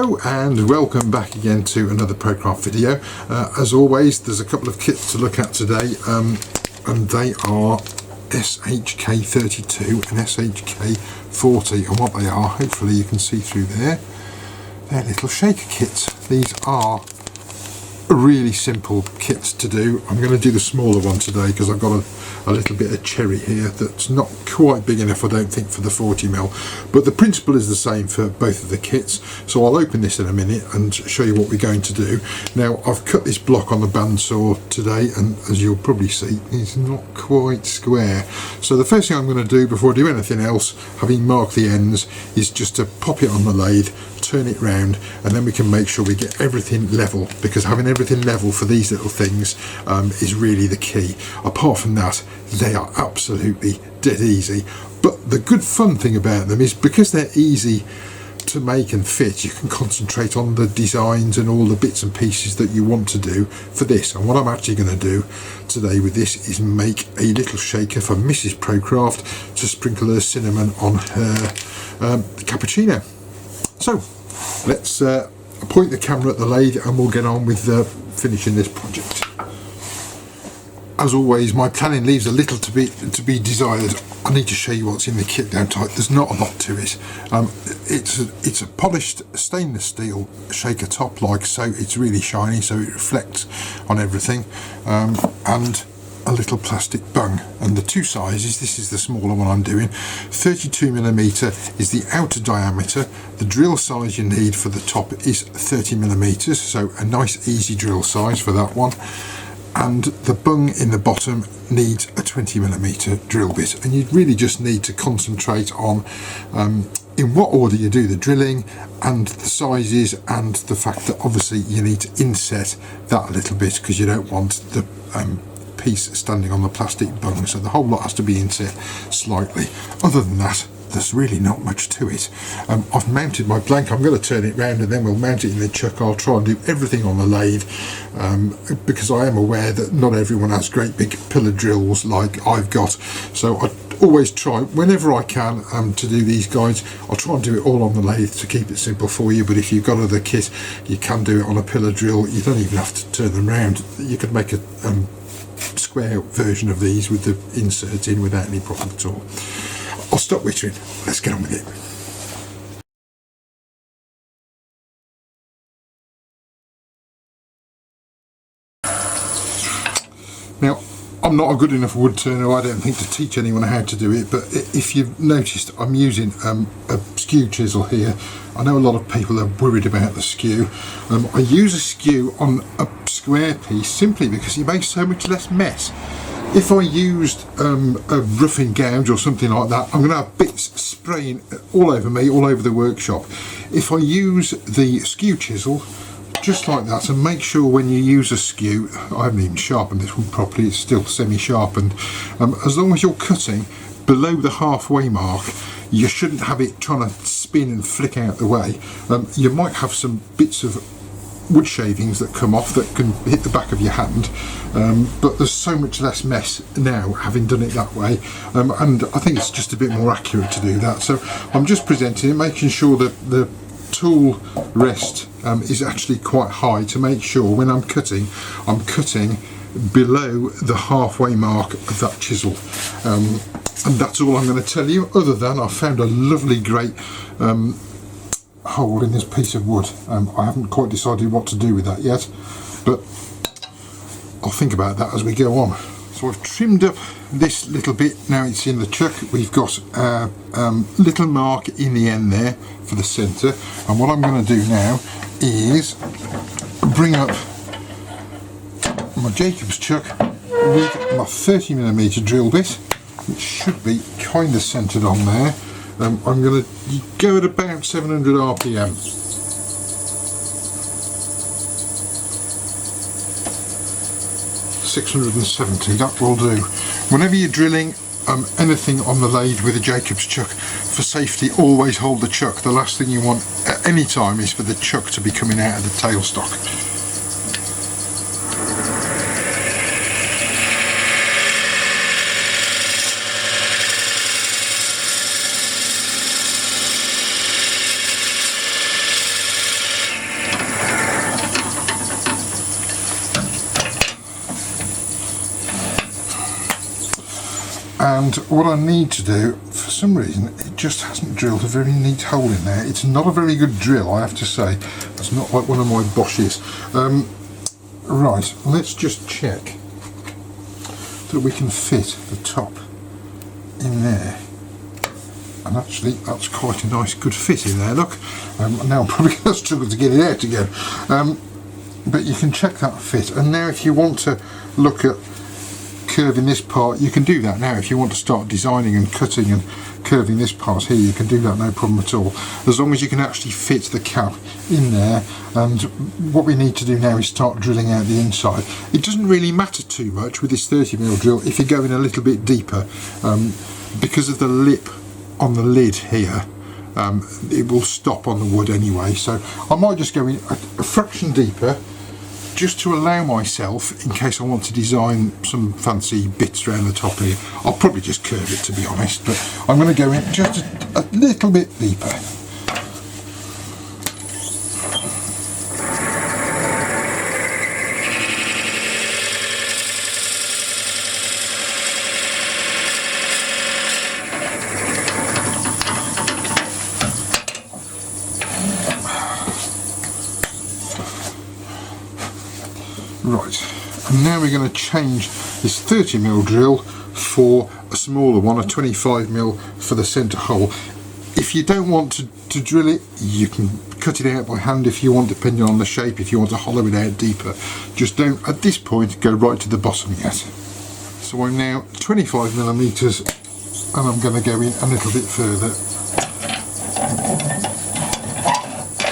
Hello and welcome back again to another ProCraft video. As always, there's a couple of kits to look at today, and they are SHK32 and SHK40, and what they are, hopefully you can see through there, they're little shaker kits. These are really simple kits to do. I'm going to do the smaller one today because I've got a little bit of cherry here that's not quite big enough, I don't think, for the 40mm, but the principle is the same for both of the kits. So I'll open this in a minute and show you what we're going to do. Now, I've cut this block on the bandsaw today, and as you'll probably see, it's not quite square. So the first thing I'm going to do before I do anything else, having marked the ends, is just to pop it on the lathe, turn it round, and then we can make sure we get everything level, because having everything level for these little things is really the key. Apart from that, they are absolutely dead easy. But the good fun thing about them is because they're easy to make and fit, you can concentrate on the designs and all the bits and pieces that you want to do for this. And what I'm actually going to do today with this is make a little shaker for Mrs. ProCraft to sprinkle her cinnamon on her cappuccino. So let's point the camera at the lathe and we'll get on with finishing this project. As always, my planning leaves a little to be desired. I need to show you what's in the kit, don't I? There's not a lot to it. It's a polished stainless steel shaker top, like so. It's really shiny, so it reflects on everything, and a little plastic bung. And the two sizes, this is the smaller one I'm doing. 32mm is the outer diameter. The drill size you need for the top is 30mm, so a nice easy drill size for that one. And the bung in the bottom needs a 20mm drill bit, and you really just need to concentrate on in what order you do the drilling and the sizes, and the fact that obviously you need to inset that a little bit because you don't want the piece standing on the plastic bung, so the whole lot has to be inset slightly. Other than that, there's really not much to it. I've mounted my blank. I'm going to turn it round and then we'll mount it in the chuck. I'll try and do everything on the lathe because I am aware that not everyone has great big pillar drills like I've got. So I always try, whenever I can, to do these guides. I'll try and do it all on the lathe to keep it simple for you, but if you've got other kit, you can do it on a pillar drill. You don't even have to turn them round. You could make a square version of these with the insert in without any problem at all. I'll stop wittering, let's get on with it. Now, I'm not a good enough wood turner, I don't think, to teach anyone how to do it, but if you've noticed, I'm using a skew chisel here. I know a lot of people are worried about the skew. I use a skew on a square piece simply because it makes so much less mess. If I used a roughing gouge or something like that, I'm going to have bits spraying all over me, all over the workshop. If I use the skew chisel, just like that, and make sure when you use a skew, I haven't even sharpened this one properly, it's still semi-sharpened, as long as you're cutting below the halfway mark, you shouldn't have it trying to spin and flick out the way. You might have some bits of wood shavings that come off that can hit the back of your hand, but there's so much less mess now having done it that way, and I think it's just a bit more accurate to do that. So I'm just presenting it, making sure that the tool rest is actually quite high to make sure when I'm cutting below the halfway mark of that chisel, and that's all I'm going to tell you, other than I found a lovely great hole in this piece of wood. I haven't quite decided what to do with that yet, but I'll think about that as we go on. So I've trimmed up this little bit, now it's in the chuck. We've got a little mark in the end there for the centre, and what I'm going to do now is bring up my Jacob's chuck with my 30mm drill bit, which should be kind of centred on there. I'm going to go at about 700 RPM. .670, that will do. Whenever you're drilling anything on the lathe with a Jacob's chuck, for safety, always hold the chuck. The last thing you want at any time is for the chuck to be coming out of the tailstock. And what I need to do, for some reason, it just hasn't drilled a very neat hole in there. It's not a very good drill, I have to say. It's not like one of my Bosches. Right, let's just check that we can fit the top in there. And actually, that's quite a nice, good fit in there, look. Now I'm probably going to struggle to get it out again. But you can check that fit. And now if you want to look at curving this part, you can do that now. If you want to start designing and cutting and curving this part here, you can do that, no problem at all, as long as you can actually fit the cap in there. And what we need to do now is start drilling out the inside. It doesn't really matter too much with this 30mm drill if you're going a little bit deeper, because of the lip on the lid here. It will stop on the wood anyway, so I might just go in a fraction deeper, just to allow myself, in case I want to design some fancy bits around the top here. I'll probably just curve it, to be honest, but I'm going to go in just a little bit deeper. Right, and now we're going to change this 30mm drill for a smaller one, a 25mm for the centre hole. If you don't want to drill it, you can cut it out by hand if you want, depending on the shape, if you want to hollow it out deeper. Just don't, at this point, go right to the bottom yet. So I'm now 25mm, and I'm going to go in a little bit further.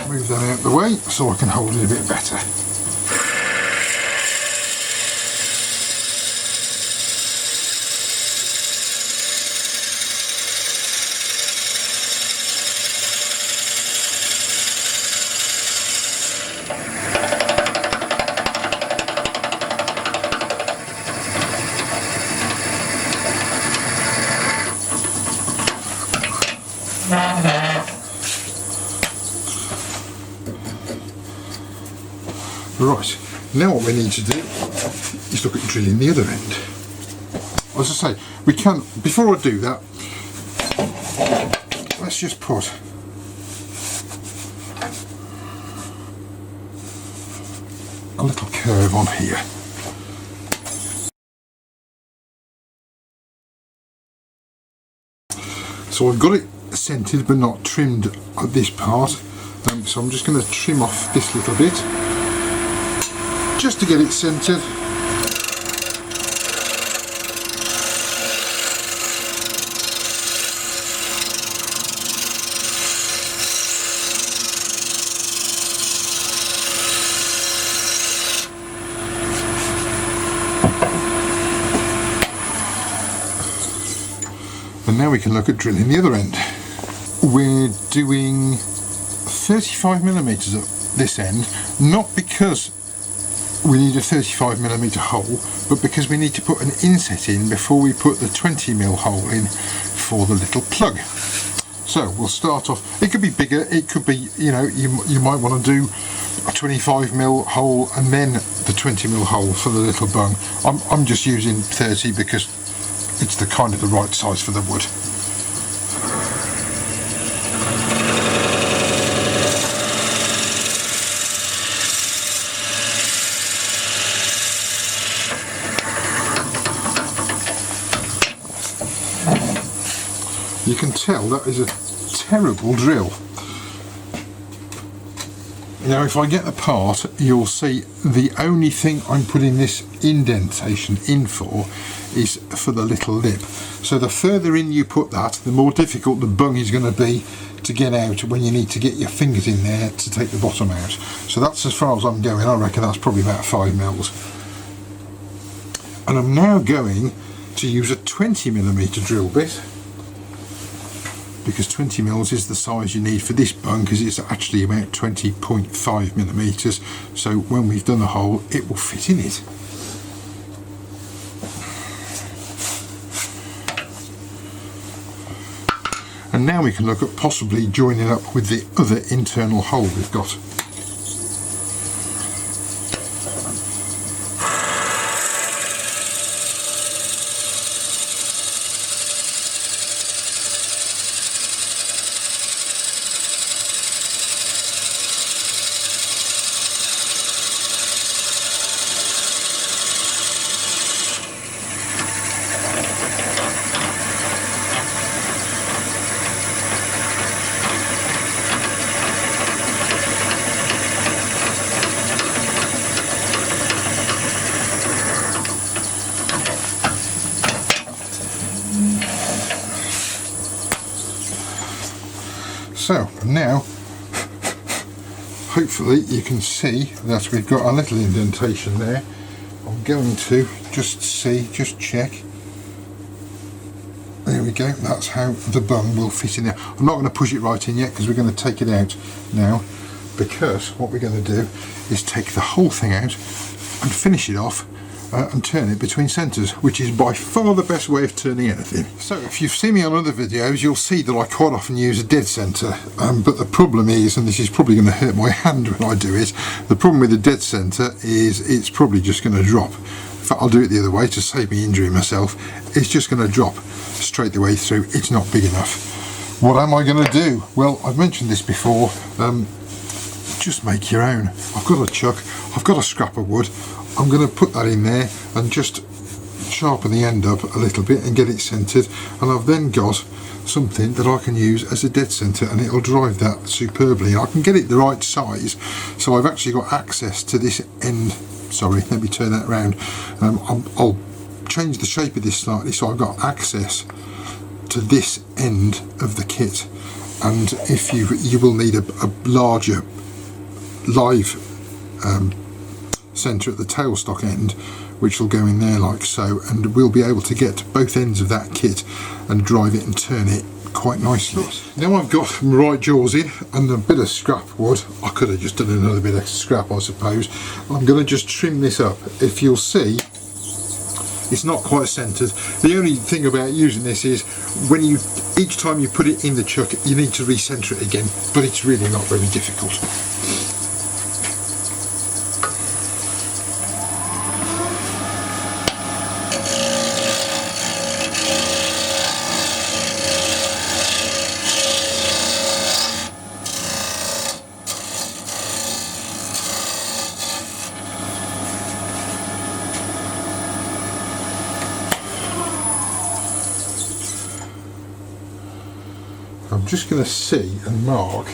Move that out the way so I can hold it a bit better. Right, now what we need to do is look at drilling the other end. As I say, we can, before I do that, let's just put a little curve on here. So I've got it centred but not trimmed at this part, so I'm just going to trim off this little bit just to get it centred. And now we can look at drilling the other end. We're doing 35mm at this end, not because we need a 35mm hole, but because we need to put an inset in before we put the 20mm hole in for the little plug. So we'll start off, it could be bigger, it could be, you know, you might want to do a 25mm hole and then the 20mm hole for the little bung. I'm just using 30 because it's the kind of the right size for the wood. You can tell that is a terrible drill. Now if I get apart, you'll see the only thing I'm putting this indentation in for is for the little lip. So the further in you put that, the more difficult the bung is going to be to get out when you need to get your fingers in there to take the bottom out. So that's as far as I'm going. I reckon that's probably about 5mm. And I'm now going to use a 20mm drill bit, because 20mm is the size you need for this bung, because it's actually about 20.5mm, so when we've done the hole it will fit in it. And now we can look at possibly joining up with the other internal hole we've got. So now hopefully you can see that we've got a little indentation there. I'm going to just check. There we go, that's how the bung will fit in there. I'm not going to push it right in yet because we're going to take it out now, because what we're going to do is take the whole thing out and finish it off and turn it between centres, which is by far the best way of turning anything. So if you've seen me on other videos, you'll see that I quite often use a dead centre, but the problem is, and this is probably going to hurt my hand when I do it, the problem with the dead centre is it's probably just going to drop. In fact, I'll do it the other way to save me injuring myself. It's just going to drop straight the way through. It's not big enough. What am I going to do? Well, I've mentioned this before, just make your own. I've got a chuck, I've got a scrap of wood, I'm going to put that in there and just sharpen the end up a little bit and get it centred, and I've then got something that I can use as a dead centre, and it'll drive that superbly. I can get it the right size, so I've actually got access to this end. Sorry, let me turn that round. I'll change the shape of this slightly so I've got access to this end of the kit, and if you will need a larger live centre at the tailstock end, which will go in there like so, and we'll be able to get to both ends of that kit and drive it and turn it quite nicely. Now I've got my right jaws in and a bit of scrap wood. I could have just done another bit of scrap, I suppose. I'm going to just trim this up. If you'll see, it's not quite centred. The only thing about using this is when each time you put it in the chuck, you need to recenter it again, but it's really not very difficult. I'm just going to see and mark.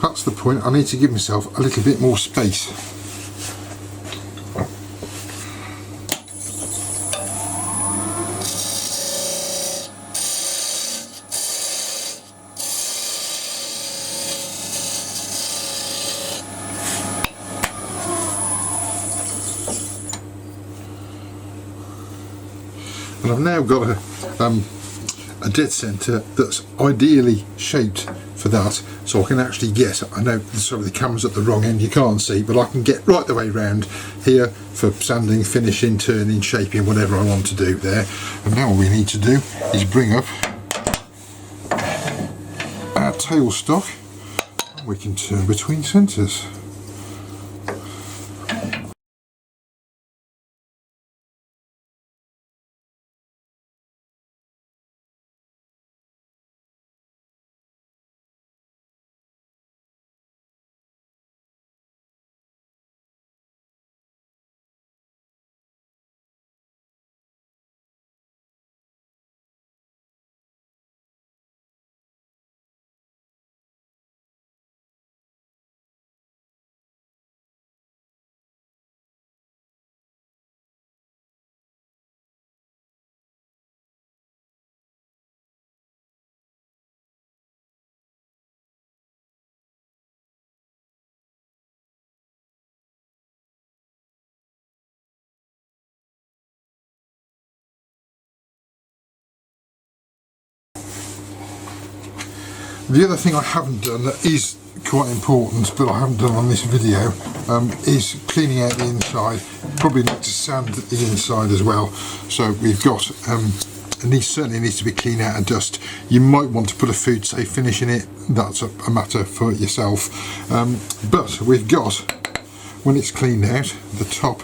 That's the point. I need to give myself a little bit more space. And I've now got a dead centre that's ideally shaped for that, so I can actually get, I know, sorry, the camera's at the wrong end, you can't see, but I can get right the way round here for sanding, finishing, turning, shaping, whatever I want to do there. And now all we need to do is bring up our tailstock, and we can turn between centres. The other thing I haven't done that is quite important, but I haven't done on this video, is cleaning out the inside. Probably need to sand the inside as well. So we've got, it certainly needs to be cleaned out of dust. You might want to put a food safe finish in it, that's a matter for yourself. But we've got, when it's cleaned out, the top,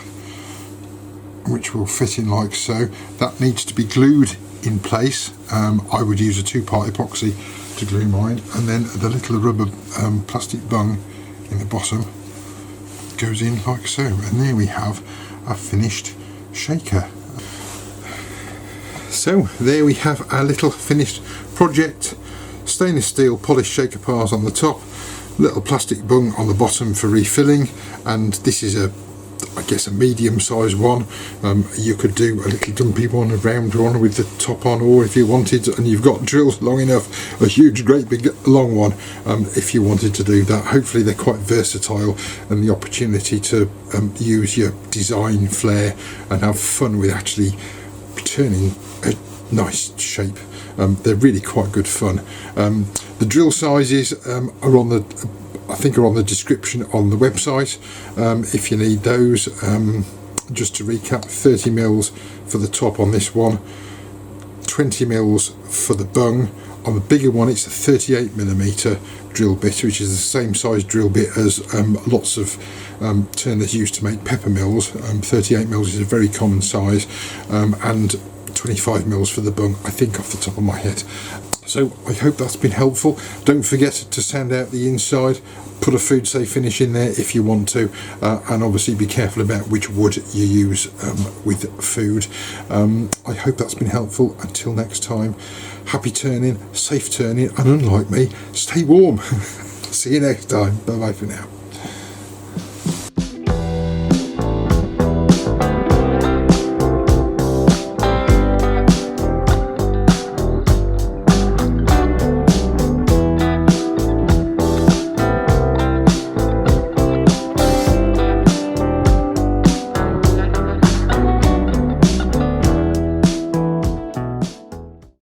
which will fit in like so, that needs to be glued in place. I would use a 2-part epoxy to glue mine, and then the little rubber plastic bung in the bottom goes in like so, and there we have a finished shaker. So there we have our little finished project. Stainless steel polished shaker bars on the top, little plastic bung on the bottom for refilling, and this is I guess a medium-sized one. You could do a little dumpy one, a round one with the top on, or if you wanted, and you've got drills long enough, a huge, great big long one, if you wanted to do that. Hopefully they're quite versatile, and the opportunity to use your design flair and have fun with actually turning a nice shape. They're really quite good fun. The drill sizes are on the, I think, are on the description on the website, if you need those. Just to recap, 30 mils for the top on this one, 20 mils for the bung. On the bigger one it's a 38mm drill bit, which is the same size drill bit as lots of turners use to make pepper mills. 38 mils is a very common size, and 25 mils for the bung, I think, off the top of my head. So I hope that's been helpful. Don't forget to sand out the inside, put a food safe finish in there if you want to, and obviously be careful about which wood you use with food. I hope that's been helpful. Until next time, happy turning, safe turning, and unlike me, stay warm. See you next time. Bye bye for now.